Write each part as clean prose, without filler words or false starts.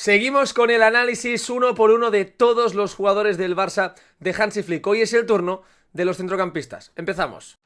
Seguimos con el análisis uno por uno de todos los jugadores del Barça de Hansi Flick. Hoy es el turno de los centrocampistas. Empezamos.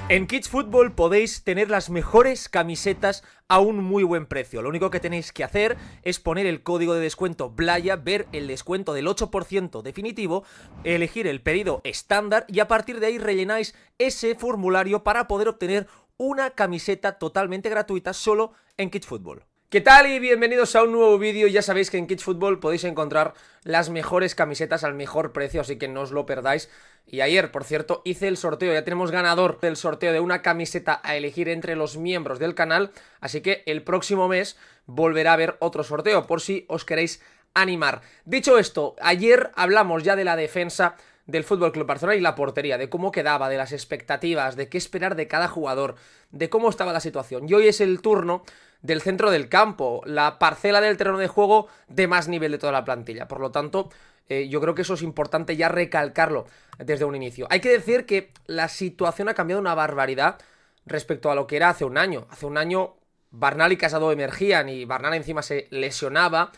En Kids Football podéis tener las mejores camisetas a un muy buen precio. Lo único que tenéis que hacer es poner el código de descuento BLAYA, ver el descuento del 8% definitivo, elegir el pedido estándar y a partir de ahí rellenáis ese formulario para poder obtener una camiseta totalmente gratuita solo en Kids Football. ¿Qué tal? Y bienvenidos a un nuevo vídeo. Ya sabéis que en Kids Football podéis encontrar las mejores camisetas al mejor precio, así que no os lo perdáis. Y ayer, por cierto, hice el sorteo, ya tenemos ganador del sorteo de una camiseta a elegir entre los miembros del canal, así que el próximo mes volverá a haber otro sorteo, por si os queréis animar. Dicho esto, ayer hablamos ya de la defensa del Fútbol Club Barcelona y la portería, de cómo quedaba, de las expectativas, de qué esperar de cada jugador, de cómo estaba la situación. Y hoy es el turno del centro del campo, la parcela del terreno de juego de más nivel de toda la plantilla. Por lo tanto, yo creo que eso es importante ya recalcarlo desde un inicio. Hay que decir que la situación ha cambiado una barbaridad respecto a lo que era hace un año. Hace un año Bernal y Casado emergían y Bernal encima se lesionaba.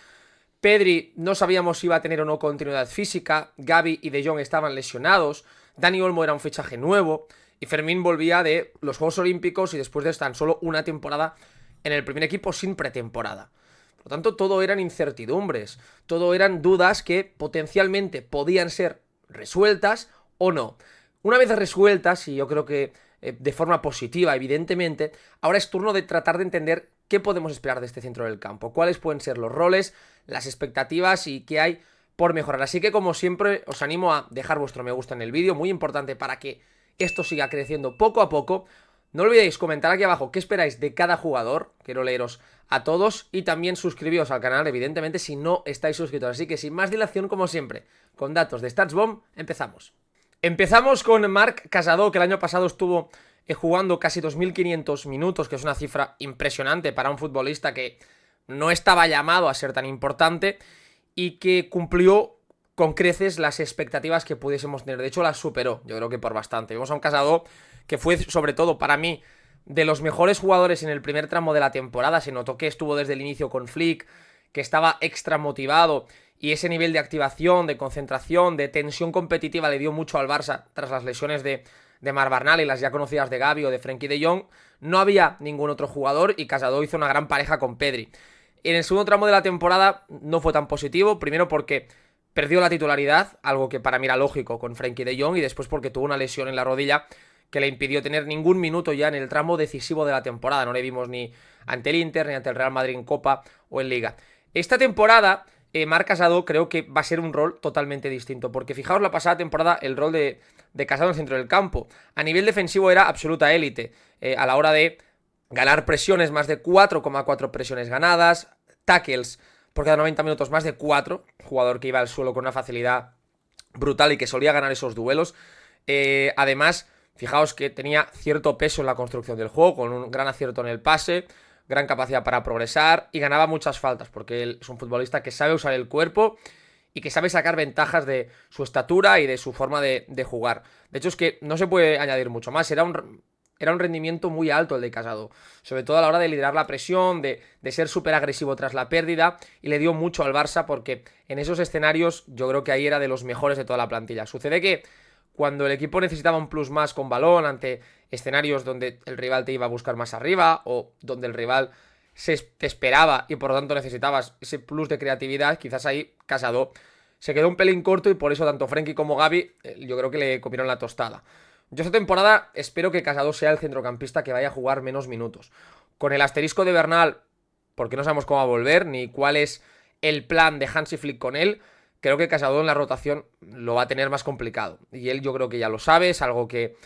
Pedri no sabíamos si iba a tener o no continuidad física, Gavi y De Jong estaban lesionados, Dani Olmo era un fichaje nuevo y Fermín volvía de los Juegos Olímpicos y después de tan solo una temporada en el primer equipo sin pretemporada. Por lo tanto, todo eran incertidumbres, todo eran dudas que potencialmente podían ser resueltas o no. Una vez resueltas, y yo creo que de forma positiva, evidentemente, ahora es turno de tratar de entender qué podemos esperar de este centro del campo, cuáles pueden ser los roles, las expectativas y qué hay por mejorar. Así que, como siempre, os animo a dejar vuestro me gusta en el vídeo, muy importante para que esto siga creciendo poco a poco. No olvidéis comentar aquí abajo qué esperáis de cada jugador, quiero leeros a todos, y también suscribíos al canal, evidentemente, si no estáis suscritos. Así que sin más dilación, como siempre, con datos de StatsBomb, empezamos. Empezamos con Marc Casado, que el año pasado estuvo jugando casi 2.500 minutos, que es una cifra impresionante para un futbolista que no estaba llamado a ser tan importante y que cumplió con creces las expectativas que pudiésemos tener. De hecho, las superó, yo creo que por bastante. Vimos a un Casado que fue, sobre todo para mí, de los mejores jugadores en el primer tramo de la temporada. Se notó que estuvo desde el inicio con Flick, que estaba extra motivado y ese nivel de activación, de concentración, de tensión competitiva le dio mucho al Barça tras las lesiones de Marc Bernal y las ya conocidas de Gavi o de Frenkie de Jong. No había ningún otro jugador y Casado hizo una gran pareja con Pedri. En el segundo tramo de la temporada no fue tan positivo, primero porque perdió la titularidad, algo que para mí era lógico con Frenkie de Jong, y después porque tuvo una lesión en la rodilla que le impidió tener ningún minuto ya en el tramo decisivo de la temporada. No le vimos ni ante el Inter, ni ante el Real Madrid en Copa o en Liga. Esta temporada, Marc Casado creo que va a ser un rol totalmente distinto, porque fijaos la pasada temporada el rol de Casado en el centro del campo. A nivel defensivo era absoluta élite, a la hora de ganar presiones, más de 4,4 presiones ganadas, tackles por cada 90 minutos más de 4, jugador que iba al suelo con una facilidad brutal y que solía ganar esos duelos. Además, fijaos que tenía cierto peso en la construcción del juego, con un gran acierto en el pase, gran capacidad para progresar y ganaba muchas faltas, porque él es un futbolista que sabe usar el cuerpo y que sabe sacar ventajas de su estatura y de su forma de jugar. De hecho, es que no se puede añadir mucho más. Era un rendimiento muy alto el de Casado, sobre todo a la hora de liderar la presión, de ser súper agresivo tras la pérdida, y le dio mucho al Barça porque en esos escenarios yo creo que ahí era de los mejores de toda la plantilla. Sucede que cuando el equipo necesitaba un plus más con balón ante escenarios donde el rival te iba a buscar más arriba o donde el rival te esperaba y por lo tanto necesitabas ese plus de creatividad, quizás ahí Casado se quedó un pelín corto y por eso tanto Frenkie como Gavi yo creo que le comieron la tostada. Yo esta temporada espero que Casado sea el centrocampista que vaya a jugar menos minutos. Con el asterisco de Bernal, porque no sabemos cómo va a volver, ni cuál es el plan de Hansi Flick con él, creo que Casado en la rotación lo va a tener más complicado. Y él yo creo que ya lo sabe, es algo que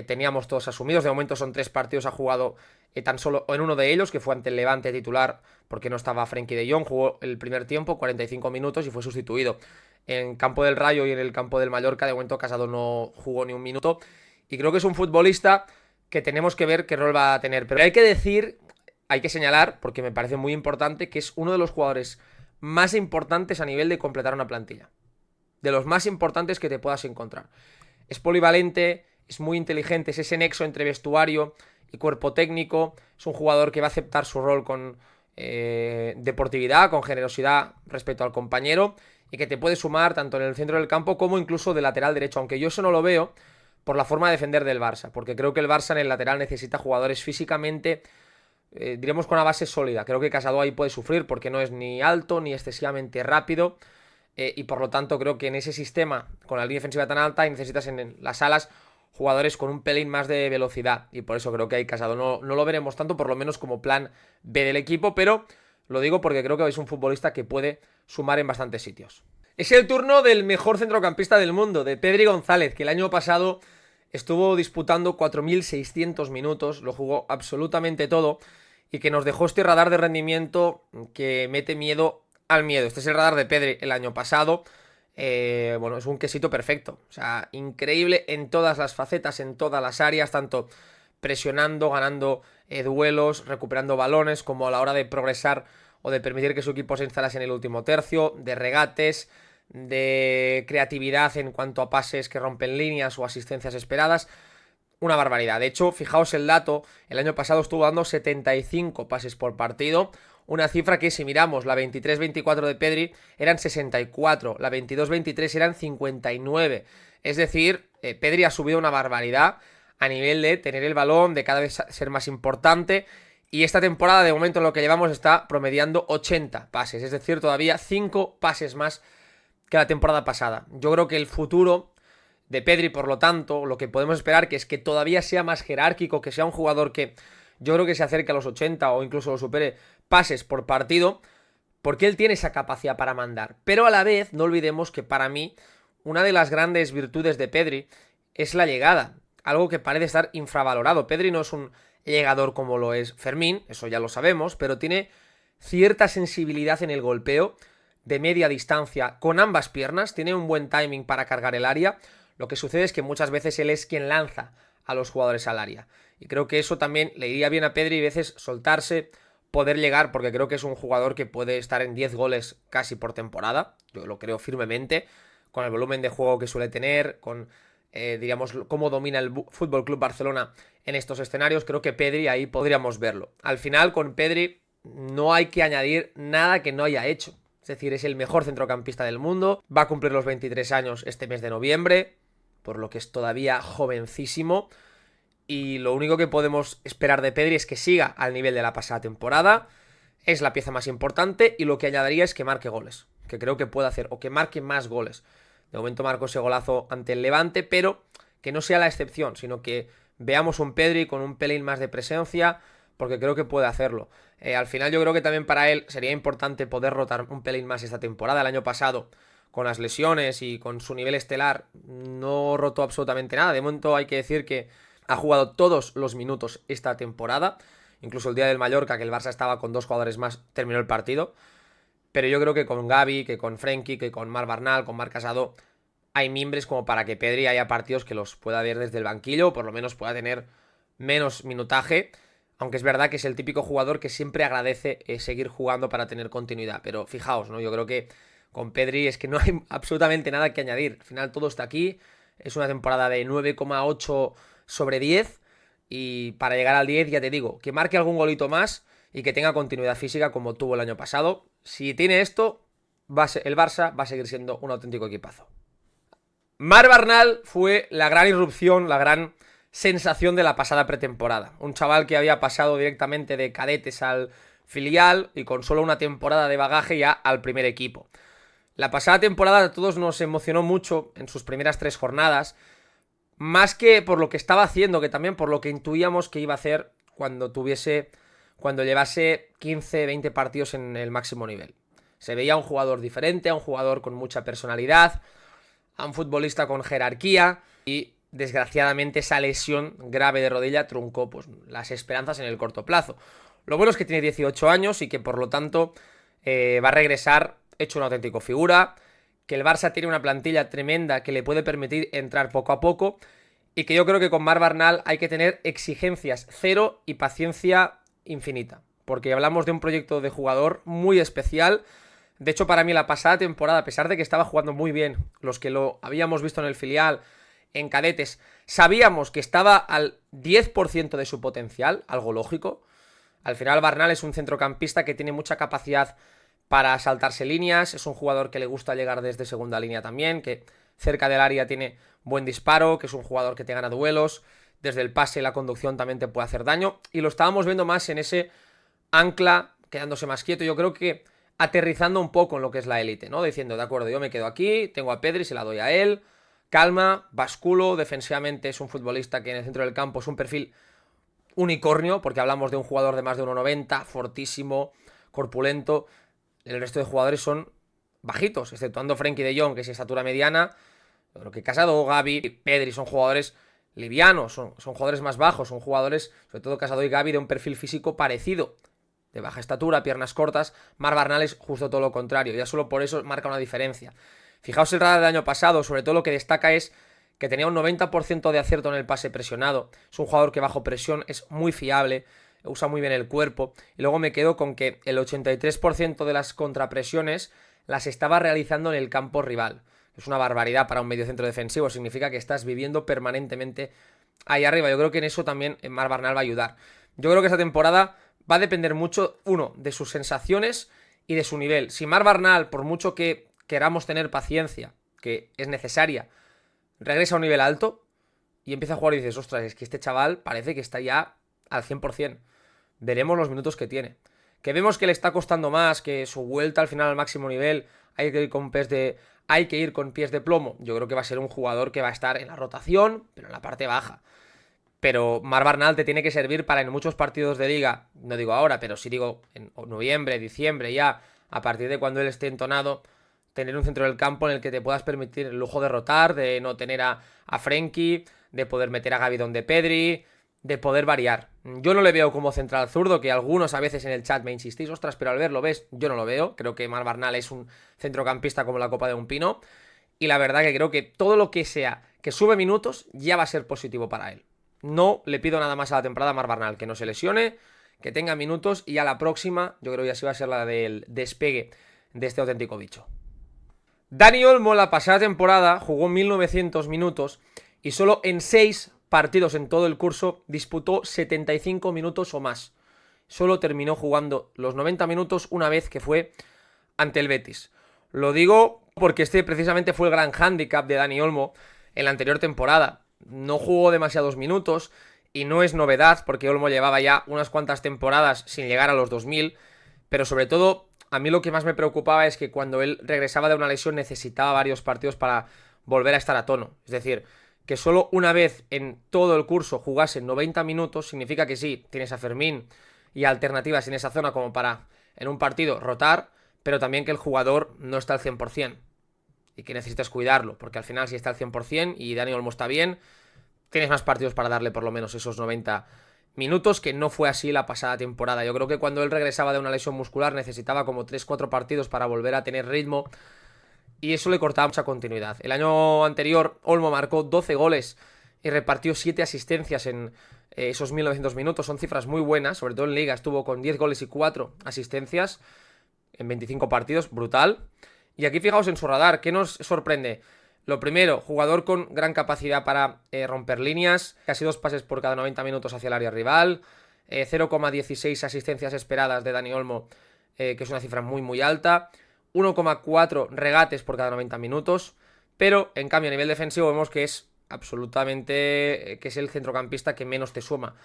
teníamos todos asumidos. De momento son 3 partidos, ha jugado tan solo en uno de ellos, que fue ante el Levante titular, porque no estaba Frenkie de Jong. Jugó el primer tiempo, 45 minutos, y fue sustituido. En campo del Rayo y en el campo del Mallorca, de momento Casado no jugó ni un minuto. Y creo que es un futbolista que tenemos que ver qué rol va a tener. Pero hay que decir, hay que señalar, porque me parece muy importante, que es uno de los jugadores más importantes a nivel de completar una plantilla. De los más importantes que te puedas encontrar. Es polivalente, es muy inteligente, es ese nexo entre vestuario y cuerpo técnico. Es un jugador que va a aceptar su rol con deportividad, con generosidad respecto al compañero y que te puede sumar tanto en el centro del campo como incluso de lateral derecho, aunque yo eso no lo veo por la forma de defender del Barça, porque creo que el Barça en el lateral necesita jugadores físicamente, diremos con una base sólida. Creo que Casado ahí puede sufrir porque no es ni alto ni excesivamente rápido, y por lo tanto creo que en ese sistema, con la línea defensiva tan alta, necesitas en las alas jugadores con un pelín más de velocidad, y por eso creo que ahí Casado no lo veremos tanto, por lo menos como plan B del equipo, pero lo digo porque creo que es un futbolista que puede sumar en bastantes sitios. Es el turno del mejor centrocampista del mundo, de Pedri González, que el año pasado estuvo disputando 4.600 minutos, lo jugó absolutamente todo y que nos dejó este radar de rendimiento que mete miedo al miedo. Este es el radar de Pedri el año pasado. Bueno, es un quesito perfecto. O sea, increíble en todas las facetas, en todas las áreas, tanto presionando, ganando duelos, recuperando balones, como a la hora de progresar o de permitir que su equipo se instalase en el último tercio, de regates, de creatividad en cuanto a pases que rompen líneas o asistencias esperadas. Una barbaridad. De hecho, fijaos el dato, el año pasado estuvo dando 75 pases por partido, una cifra que si miramos la 23-24 de Pedri eran 64, la 22-23 eran 59. Es decir, Pedri ha subido una barbaridad a nivel de tener el balón, de cada vez ser más importante, y esta temporada de momento en lo que llevamos está promediando 80 pases, es decir, todavía 5 pases más que la temporada pasada. Yo creo que el futuro de Pedri, por lo tanto, lo que podemos esperar que es que todavía sea más jerárquico, que sea un jugador que yo creo que se acerque a los 80 o incluso lo supere pases por partido, porque él tiene esa capacidad para mandar. Pero a la vez, no olvidemos que para mí, una de las grandes virtudes de Pedri es la llegada, algo que parece estar infravalorado. Pedri no es un llegador como lo es Fermín, eso ya lo sabemos, pero tiene cierta sensibilidad en el golpeo de media distancia con ambas piernas, tiene un buen timing para cargar el área. Lo que sucede es que muchas veces él es quien lanza a los jugadores al área, y creo que eso también le iría bien a Pedri, y a veces soltarse, poder llegar, porque creo que es un jugador que puede estar en 10 goles casi por temporada, yo lo creo firmemente, con el volumen de juego que suele tener, con diríamos cómo domina el Fútbol Club Barcelona en estos escenarios. Creo que Pedri ahí podríamos verlo. Al final con Pedri no hay que añadir nada que no haya hecho. Es decir, es el mejor centrocampista del mundo, va a cumplir los 23 años este mes de noviembre, por lo que es todavía jovencísimo, y lo único que podemos esperar de Pedri es que siga al nivel de la pasada temporada. Es la pieza más importante, y lo que añadiría es que marque goles, que creo que puede hacer, o que marque más goles. De momento marcó ese golazo ante el Levante, pero que no sea la excepción, sino que veamos un Pedri con un pelín más de presencia, porque creo que puede hacerlo. Al final yo creo que también para él sería importante poder rotar un pelín más esta temporada. El año pasado, con las lesiones y con su nivel estelar, no rotó absolutamente nada. De momento hay que decir que ha jugado todos los minutos esta temporada. Incluso el día del Mallorca, que el Barça estaba con 2 jugadores más, terminó el partido. Pero yo creo que con Gavi, que con Frenkie, que con Marc Barnal, con Marc Casado, hay mimbres como para que Pedri haya partidos que los pueda ver desde el banquillo, o por lo menos pueda tener menos minutaje. Aunque es verdad que es el típico jugador que siempre agradece seguir jugando para tener continuidad. Pero fijaos, ¿no? Yo creo que con Pedri es que no hay absolutamente nada que añadir. Al final todo está aquí. Es una temporada de 9,8 sobre 10. Y para llegar al 10, ya te digo, que marque algún golito más y que tenga continuidad física como tuvo el año pasado. Si tiene esto, el Barça va a seguir siendo un auténtico equipazo. Marc Barnal fue la gran irrupción, la gran sensación de la pasada pretemporada. Un chaval que había pasado directamente de cadetes al filial y con solo una temporada de bagaje ya al primer equipo. La pasada temporada a todos nos emocionó mucho en sus primeras 3 jornadas, más que por lo que estaba haciendo, que también por lo que intuíamos que iba a hacer cuando llevase 15, 20 partidos en el máximo nivel. Se veía a un jugador diferente, a un jugador con mucha personalidad, a un futbolista con jerarquía, y desgraciadamente esa lesión grave de rodilla truncó pues las esperanzas en el corto plazo. Lo bueno es que tiene 18 años y que por lo tanto va a regresar hecho una auténtica figura, que el Barça tiene una plantilla tremenda que le puede permitir entrar poco a poco, y que yo creo que con Marc Barnal hay que tener exigencias cero y paciencia infinita, porque hablamos de un proyecto de jugador muy especial. De hecho, para mí la pasada temporada, a pesar de que estaba jugando muy bien los que lo habíamos visto en el filial en cadetes sabíamos que estaba al 10% de su potencial, algo lógico. Al final Barnal es un centrocampista que tiene mucha capacidad para saltarse líneas, es un jugador que le gusta llegar desde segunda línea también, que cerca del área tiene buen disparo, que es un jugador que te gana duelos, desde el pase y la conducción también te puede hacer daño, y lo estábamos viendo más en ese ancla, quedándose más quieto, yo creo que aterrizando un poco en lo que es la élite, ¿no? Diciendo, de acuerdo, yo me quedo aquí, tengo a Pedri, se la doy a él, calma, basculo, defensivamente es un futbolista que en el centro del campo es un perfil unicornio, porque hablamos de un jugador de más de 1,90, fortísimo, corpulento. El resto de jugadores son bajitos, exceptuando Frenkie de Jong, que es estatura mediana. Yo creo que Casado, Gavi, Pedri son jugadores livianos, son jugadores más bajos, son jugadores, sobre todo Casado y Gavi, de un perfil físico parecido, de baja estatura, piernas cortas. Marc Barnal es justo todo lo contrario, ya solo por eso marca una diferencia. Fijaos el radar del año pasado, sobre todo lo que destaca es que tenía un 90% de acierto en el pase presionado, es un jugador que bajo presión es muy fiable, usa muy bien el cuerpo, y luego me quedo con que el 83% de las contrapresiones las estaba realizando en el campo rival. Es una barbaridad para un mediocentro defensivo, significa que estás viviendo permanentemente ahí arriba. Yo creo que en eso también Marc Barnal va a ayudar. Yo creo que esta temporada va a depender mucho, uno, de sus sensaciones y de su nivel. Si Marc Barnal, por mucho que queramos tener paciencia, que es necesaria, regresa a un nivel alto y empieza a jugar y dices, ostras, es que este chaval parece que está ya al 100%. Veremos los minutos que tiene. Que vemos que le está costando más, que su vuelta al final al máximo nivel hay que ir con pies de plomo. Yo creo que va a ser un jugador que va a estar en la rotación, pero en la parte baja. Pero Marc Barnal te tiene que servir para en muchos partidos de liga, no digo ahora, pero sí digo en noviembre, diciembre, ya, a partir de cuando él esté entonado, tener un centro del campo en el que te puedas permitir el lujo de rotar, de no tener a Frenkie, de poder meter a Gavi donde Pedri, de poder variar. Yo no le veo como central zurdo, que algunos a veces en el chat me insistís, ostras, pero al verlo ves, yo no lo veo. Creo que Marc Barnal es un centrocampista como la copa de un pino, y la verdad que creo que todo lo que sea que sube minutos ya va a ser positivo para él. No le pido nada más a la temporada a Marc Barnal, que no se lesione, que tenga minutos, y a la próxima yo creo que así va a ser la del despegue de este auténtico bicho. Dani Olmo la pasada temporada jugó 1900 minutos y solo en 6 partidos en todo el curso disputó 75 minutos o más. Solo terminó jugando los 90 minutos una vez, que fue ante el Betis. Lo digo porque este precisamente fue el gran hándicap de Dani Olmo en la anterior temporada. No jugó demasiados minutos y no es novedad porque Olmo llevaba ya unas cuantas temporadas sin llegar a los 2000, pero sobre todo a mí lo que más me preocupaba es que cuando él regresaba de una lesión necesitaba varios partidos para volver a estar a tono. Es decir, que solo una vez en todo el curso jugase 90 minutos significa que sí, tienes a Fermín y alternativas en esa zona como para en un partido rotar, pero también que el jugador no está al 100% y que necesitas cuidarlo, porque al final si está al 100% y Dani Olmo está bien, tienes más partidos para darle por lo menos esos 90 minutos, que no fue así la pasada temporada. Yo creo que cuando él regresaba de una lesión muscular necesitaba como 3-4 partidos para volver a tener ritmo, y eso le cortaba mucha continuidad. El año anterior Olmo marcó 12 goles y repartió 7 asistencias en esos 1900 minutos. Son cifras muy buenas, sobre todo en Liga estuvo con 10 goles y 4 asistencias en 25 partidos, brutal. Y aquí fijaos en su radar, ¿qué nos sorprende? Lo primero, jugador con gran capacidad para romper líneas, casi 2 pases por cada 90 minutos hacia el área rival, 0,16 asistencias esperadas de Dani Olmo, que es una cifra muy muy alta, 1,4 regates por cada 90 minutos, pero en cambio a nivel defensivo vemos que es absolutamente, que es el centrocampista que menos te suma,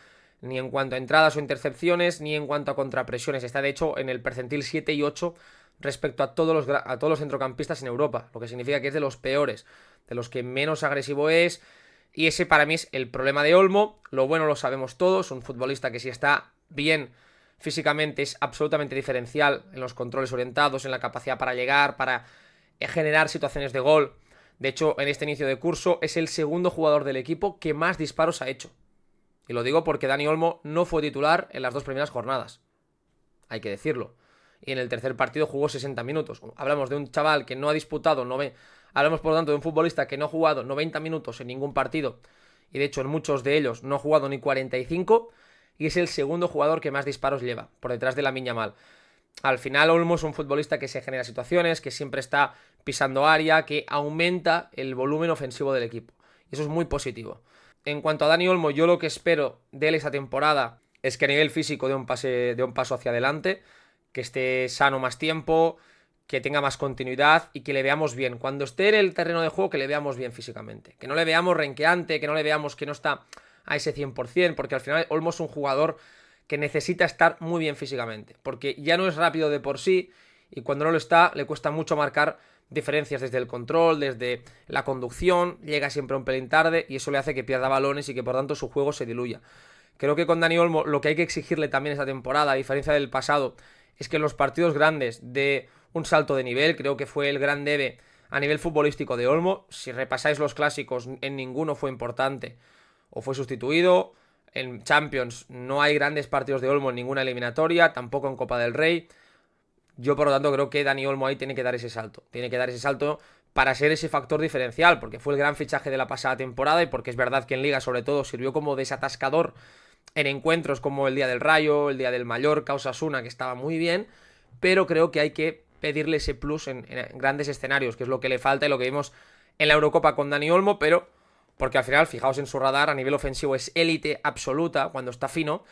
ni en cuanto a entradas o intercepciones, ni en cuanto a contrapresiones. Está de hecho en el percentil 7 y 8 respecto a todos los centrocampistas en Europa, lo que significa que es de los peores, de los que menos agresivo es, y ese para mí es el problema de Olmo. Lo bueno lo sabemos todos, un futbolista que si está bien físicamente es absolutamente diferencial en los controles orientados, en la capacidad para llegar, para generar situaciones de gol. De hecho, en este inicio de curso es el segundo jugador del equipo que más disparos ha hecho. Y lo digo porque Dani Olmo no fue titular en las 2 primeras jornadas, hay que decirlo. Y en el tercer partido jugó 60 minutos. Hablamos de un chaval que no ha disputado, hablamos por lo tanto de un futbolista que no ha jugado 90 minutos en ningún partido, y de hecho en muchos de ellos no ha jugado ni 45, y es el segundo jugador que más disparos lleva, por detrás de Lamine Yamal. Al final Olmo es un futbolista que se genera situaciones, que siempre está pisando área, que aumenta el volumen ofensivo del equipo. Y eso es muy positivo. En cuanto a Dani Olmo, yo lo que espero de él esta temporada es que a nivel físico dé un paso hacia adelante, que esté sano más tiempo, que tenga más continuidad y que le veamos bien. Cuando esté en el terreno de juego, que le veamos bien físicamente. Que no le veamos renqueante, que no le veamos que no está a ese 100%, porque al final Olmo es un jugador que necesita estar muy bien físicamente, porque ya no es rápido de por sí y cuando no lo está le cuesta mucho marcar diferencias desde el control, desde la conducción, llega siempre un pelín tarde y eso le hace que pierda balones y que por tanto su juego se diluya. Creo que con Dani Olmo lo que hay que exigirle también esta temporada, a diferencia del pasado, es que en los partidos grandes dé un salto de nivel. Creo que fue el gran debe a nivel futbolístico de Olmo. Si repasáis los clásicos, en ninguno fue importante o fue sustituido. En Champions no hay grandes partidos de Olmo en ninguna eliminatoria, tampoco en Copa del Rey. Yo, por lo tanto, creo que Dani Olmo ahí tiene que dar ese salto. Tiene que dar ese salto para ser ese factor diferencial, porque fue el gran fichaje de la pasada temporada y porque es verdad que en Liga, sobre todo, sirvió como desatascador en encuentros como el día del Rayo, el día del Mallorca, Osasuna, que estaba muy bien, pero creo que hay que pedirle ese plus en grandes escenarios, que es lo que le falta y lo que vimos en la Eurocopa con Dani Olmo, pero porque al final, fijaos en su radar, a nivel ofensivo es élite absoluta cuando está fino,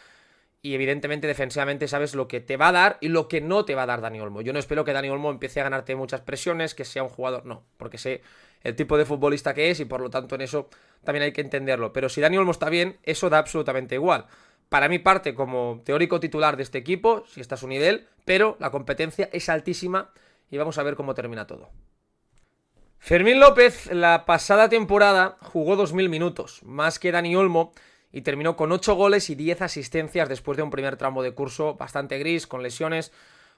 y evidentemente defensivamente sabes lo que te va a dar y lo que no te va a dar Dani Olmo. Yo no espero que Dani Olmo empiece a ganarte muchas presiones, que sea un jugador, no, porque sé el tipo de futbolista que es y por lo tanto en eso también hay que entenderlo. Pero si Dani Olmo está bien, eso da absolutamente igual. Para mí parte como teórico titular de este equipo, si está a su nivel, pero la competencia es altísima y vamos a ver cómo termina todo. Fermín López la pasada temporada jugó 2000 minutos, más que Dani Olmo, y terminó con 8 goles y 10 asistencias después de un primer tramo de curso bastante gris, con lesiones,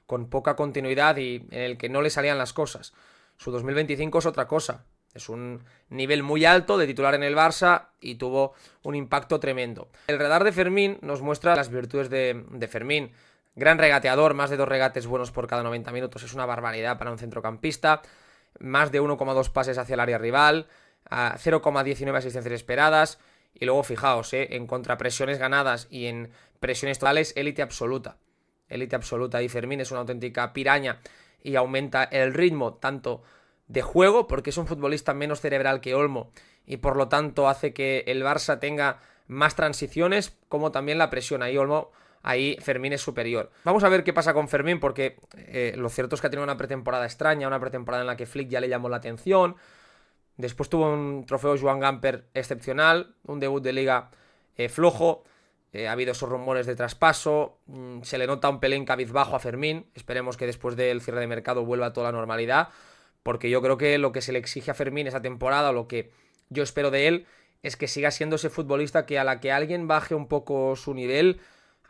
con poca continuidad y en el que no le salían las cosas. Su 2025 es otra cosa, es un nivel muy alto de titular en el Barça y tuvo un impacto tremendo. El radar de Fermín nos muestra las virtudes de Fermín. Gran regateador, más de 2 regates buenos por cada 90 minutos, es una barbaridad para un centrocampista. Más de 1,2 pases hacia el área rival, 0,19 asistencias esperadas. Y luego fijaos, en contrapresiones ganadas y en presiones totales, élite absoluta. Élite absoluta. Y Fermín es una auténtica piraña y aumenta el ritmo tanto de juego, porque es un futbolista menos cerebral que Olmo y por lo tanto hace que el Barça tenga más transiciones, como también la presión. Ahí Fermín es superior. Vamos a ver qué pasa con Fermín, porque lo cierto es que ha tenido una pretemporada extraña, una pretemporada en la que Flick ya le llamó la atención. Después tuvo un trofeo Joan Gamper excepcional, un debut de liga flojo. Ha habido esos rumores de traspaso. Se le nota un pelín cabizbajo a Fermín. Esperemos que después del cierre de mercado vuelva a toda la normalidad, porque yo creo que lo que se le exige a Fermín esa temporada, o lo que yo espero de él, es que siga siendo ese futbolista que a la que alguien baje un poco su nivel,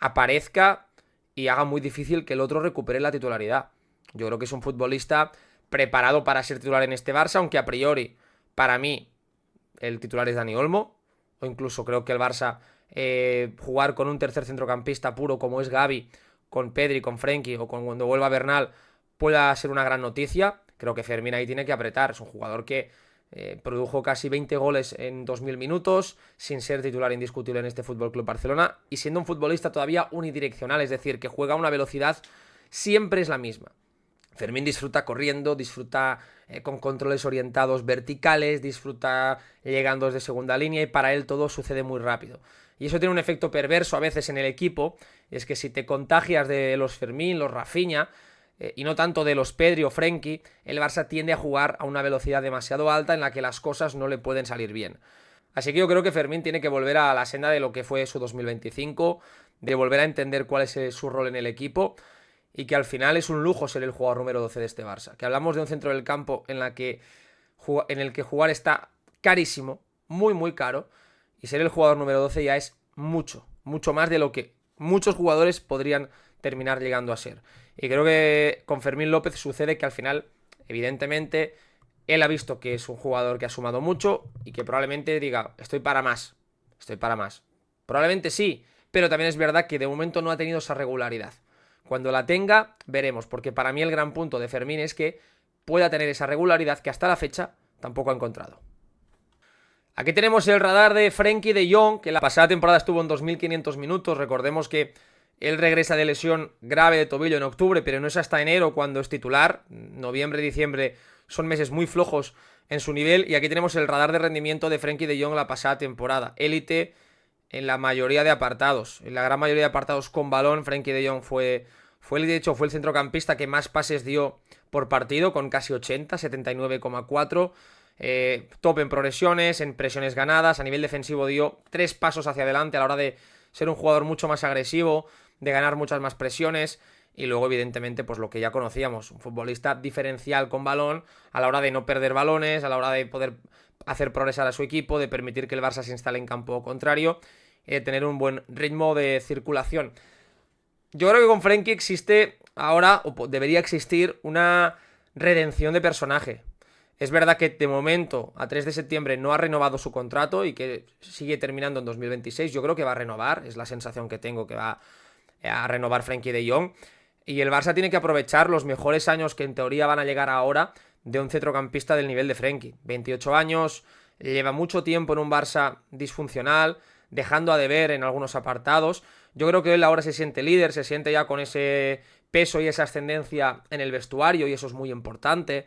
aparezca y haga muy difícil que el otro recupere la titularidad. Yo creo que es un futbolista preparado para ser titular en este Barça, aunque a priori, para mí, el titular es Dani Olmo, o incluso creo que el Barça jugar con un tercer centrocampista puro como es Gavi, con Pedri, con Frenkie o con cuando vuelva Bernal, pueda ser una gran noticia. Creo que Fermín ahí tiene que apretar, es un jugador que produjo casi 20 goles en 2000 minutos, sin ser titular indiscutible en este FC Barcelona y siendo un futbolista todavía unidireccional, es decir, que juega a una velocidad siempre es la misma. Fermín disfruta corriendo, disfruta con controles orientados verticales, disfruta llegando desde segunda línea y para él todo sucede muy rápido. Y eso tiene un efecto perverso a veces en el equipo, es que si te contagias de los Fermín, los Rafinha, y no tanto de los Pedri o Frenkie, el Barça tiende a jugar a una velocidad demasiado alta en la que las cosas no le pueden salir bien. Así que yo creo que Fermín tiene que volver a la senda de lo que fue su 2025, de volver a entender cuál es su rol en el equipo y que al final es un lujo ser el jugador número 12 de este Barça. Que hablamos de un centro del campo en el que jugar está carísimo, muy muy caro, y ser el jugador número 12 ya es mucho, mucho más de lo que muchos jugadores podrían terminar llegando a ser. Y creo que con Fermín López sucede que al final, evidentemente, él ha visto que es un jugador que ha sumado mucho y que probablemente diga, estoy para más. Probablemente sí, pero también es verdad que de momento no ha tenido esa regularidad. Cuando la tenga, veremos, porque para mí el gran punto de Fermín es que pueda tener esa regularidad que hasta la fecha tampoco ha encontrado. Aquí tenemos el radar de Frenkie de Jong, que la pasada temporada estuvo en 2500 minutos. Recordemos que él regresa de lesión grave de tobillo en octubre, pero no es hasta enero cuando es titular. Noviembre y diciembre son meses muy flojos en su nivel. Y aquí tenemos el radar de rendimiento de Frenkie de Jong la pasada temporada. Élite en la mayoría de apartados. En la gran mayoría de apartados con balón, Frenkie de Jong fue de hecho, fue el centrocampista que más pases dio por partido, con casi 80, 79,4. Top en progresiones, en presiones ganadas. A nivel defensivo dio 3 pasos hacia adelante a la hora de ser un jugador mucho más agresivo, de ganar muchas más presiones. Y luego, evidentemente, pues lo que ya conocíamos, un futbolista diferencial con balón a la hora de no perder balones, a la hora de poder hacer progresar a su equipo, de permitir que el Barça se instale en campo contrario, tener un buen ritmo de circulación. Yo creo que con Frenkie existe ahora, o debería existir, una redención de personaje. Es verdad que de momento, a 3 de septiembre, no ha renovado su contrato y que sigue terminando en 2026. Yo creo que va a renovar, es la sensación que tengo, que va a renovar Frenkie de Jong. Y el Barça tiene que aprovechar los mejores años que en teoría van a llegar ahora de un centrocampista del nivel de Frenkie. 28 años, lleva mucho tiempo en un Barça disfuncional, dejando a deber en algunos apartados. Yo creo que él ahora se siente líder, se siente ya con ese peso y esa ascendencia en el vestuario, y eso es muy importante.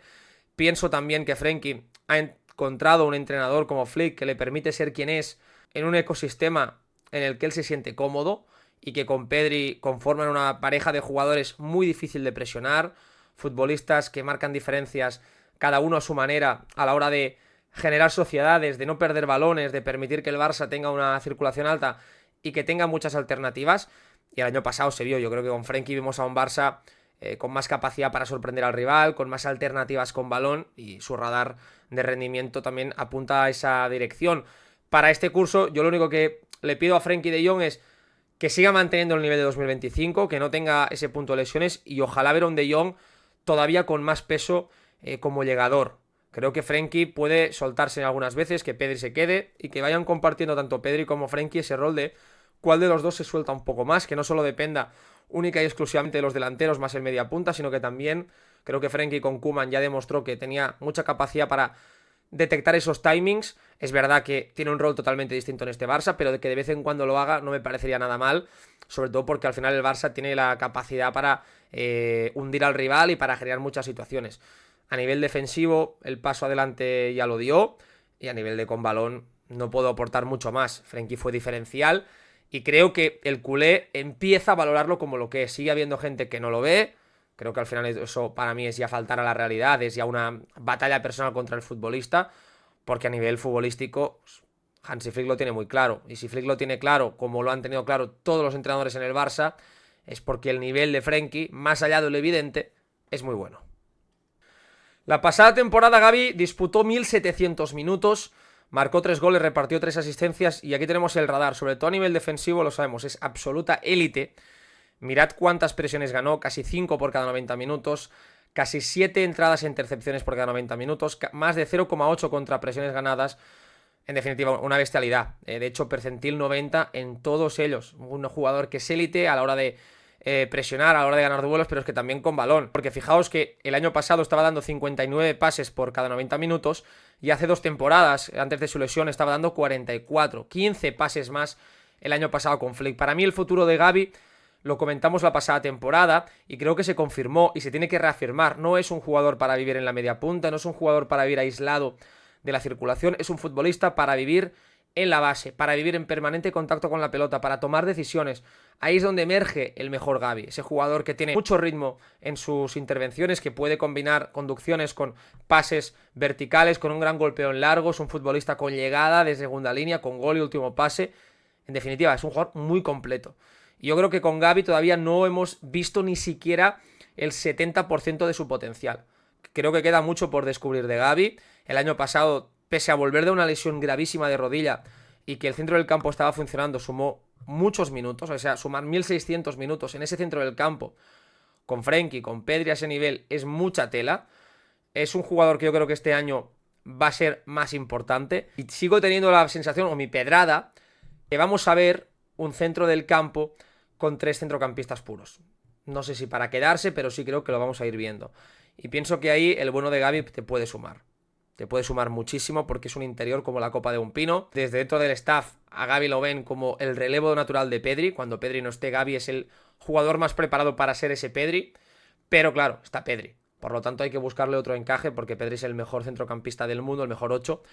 Pienso también que Frenkie ha encontrado un entrenador como Flick que le permite ser quien es en un ecosistema en el que él se siente cómodo, y que con Pedri conforman una pareja de jugadores muy difícil de presionar, futbolistas que marcan diferencias cada uno a su manera a la hora de generar sociedades, de no perder balones, de permitir que el Barça tenga una circulación alta y que tenga muchas alternativas. Y el año pasado se vio, yo creo que con Frenkie vimos a un Barça con más capacidad para sorprender al rival, con más alternativas con balón, y su radar de rendimiento también apunta a esa dirección. Para este curso, yo lo único que le pido a Frenkie de Jong es que siga manteniendo el nivel de 2025, que no tenga ese punto de lesiones, y ojalá ver a un de Jong todavía con más peso como llegador. Creo que Frenkie puede soltarse en algunas veces, que Pedri se quede, y que vayan compartiendo tanto Pedri como Frenkie ese rol de cuál de los dos se suelta un poco más, que no solo dependa única y exclusivamente de los delanteros más el mediapunta, sino que también creo que Frenkie con Koeman ya demostró que tenía mucha capacidad para detectar esos timings. Es verdad que tiene un rol totalmente distinto en este Barça, pero de que de vez en cuando lo haga no me parecería nada mal, sobre todo porque al final el Barça tiene la capacidad para hundir al rival y para generar muchas situaciones. A nivel defensivo, el paso adelante ya lo dio, y a nivel de con balón no puedo aportar mucho más. Frenkie fue diferencial, y creo que el culé empieza a valorarlo como lo que es. Sigue habiendo gente que no lo ve. Creo que al final eso para mí es ya faltar a la realidad, es ya una batalla personal contra el futbolista, porque a nivel futbolístico Hansi Flick lo tiene muy claro. Y si Flick lo tiene claro, como lo han tenido claro todos los entrenadores en el Barça, es porque el nivel de Frenkie, más allá de lo evidente, es muy bueno. La pasada temporada Gavi disputó 1700 minutos, marcó 3 goles, repartió 3 asistencias, y aquí tenemos el radar, sobre todo a nivel defensivo, lo sabemos, es absoluta élite. Mirad cuántas presiones ganó, casi 5 por cada 90 minutos, casi 7 entradas e intercepciones por cada 90 minutos, más de 0,8 contra presiones ganadas. En definitiva, una bestialidad. De hecho, percentil 90 en todos ellos. Un jugador que es élite a la hora de presionar, a la hora de ganar duelos, pero es que también con balón. Porque fijaos que el año pasado estaba dando 59 pases por cada 90 minutos, y hace 2 temporadas, antes de su lesión, estaba dando 44. 15 pases más el año pasado con Flick. Para mí el futuro de Gavi lo comentamos la pasada temporada, y creo que se confirmó y se tiene que reafirmar. No es un jugador para vivir en la media punta, no es un jugador para vivir aislado de la circulación, es un futbolista para vivir en la base, para vivir en permanente contacto con la pelota, para tomar decisiones. Ahí es donde emerge el mejor Gavi, ese jugador que tiene mucho ritmo en sus intervenciones, que puede combinar conducciones con pases verticales, con un gran golpeo en largo, es un futbolista con llegada de segunda línea, con gol y último pase. En definitiva, es un jugador muy completo. Y yo creo que con Gavi todavía no hemos visto ni siquiera el 70% de su potencial. Creo que queda mucho por descubrir de Gavi. El año pasado, pese a volver de una lesión gravísima de rodilla y que el centro del campo estaba funcionando, sumó muchos minutos. O sea, sumar 1600 minutos en ese centro del campo con Frenkie, con Pedri a ese nivel, es mucha tela. Es un jugador que yo creo que este año va a ser más importante. Y sigo teniendo la sensación, o mi pedrada, que vamos a ver un centro del campo con 3 centrocampistas puros. No sé si para quedarse, pero sí creo que lo vamos a ir viendo. Y pienso que ahí el bueno de Gavi te puede sumar. Te puede sumar muchísimo, porque es un interior como la copa de un pino. Desde dentro del staff a Gavi lo ven como el relevo natural de Pedri. Cuando Pedri no esté, Gavi es el jugador más preparado para ser ese Pedri. Pero claro, está Pedri. Por lo tanto hay que buscarle otro encaje porque Pedri es el mejor centrocampista del mundo, el mejor 8,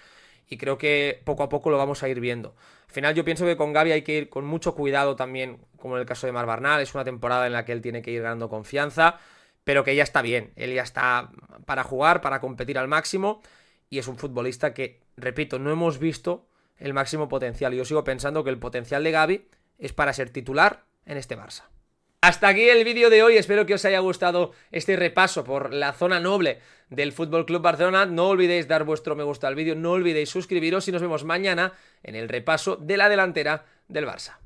y creo que poco a poco lo vamos a ir viendo. Al final yo pienso que con Gavi hay que ir con mucho cuidado también, como en el caso de Marc Barnal, es una temporada en la que él tiene que ir ganando confianza, pero que ya está bien, él ya está para jugar, para competir al máximo, y es un futbolista que, repito, no hemos visto el máximo potencial. Yo sigo pensando que el potencial de Gavi es para ser titular en este Barça. Hasta aquí el vídeo de hoy, espero que os haya gustado este repaso por la zona noble del FC Barcelona. No olvidéis dar vuestro me gusta al vídeo, no olvidéis suscribiros y nos vemos mañana en el repaso de la delantera del Barça.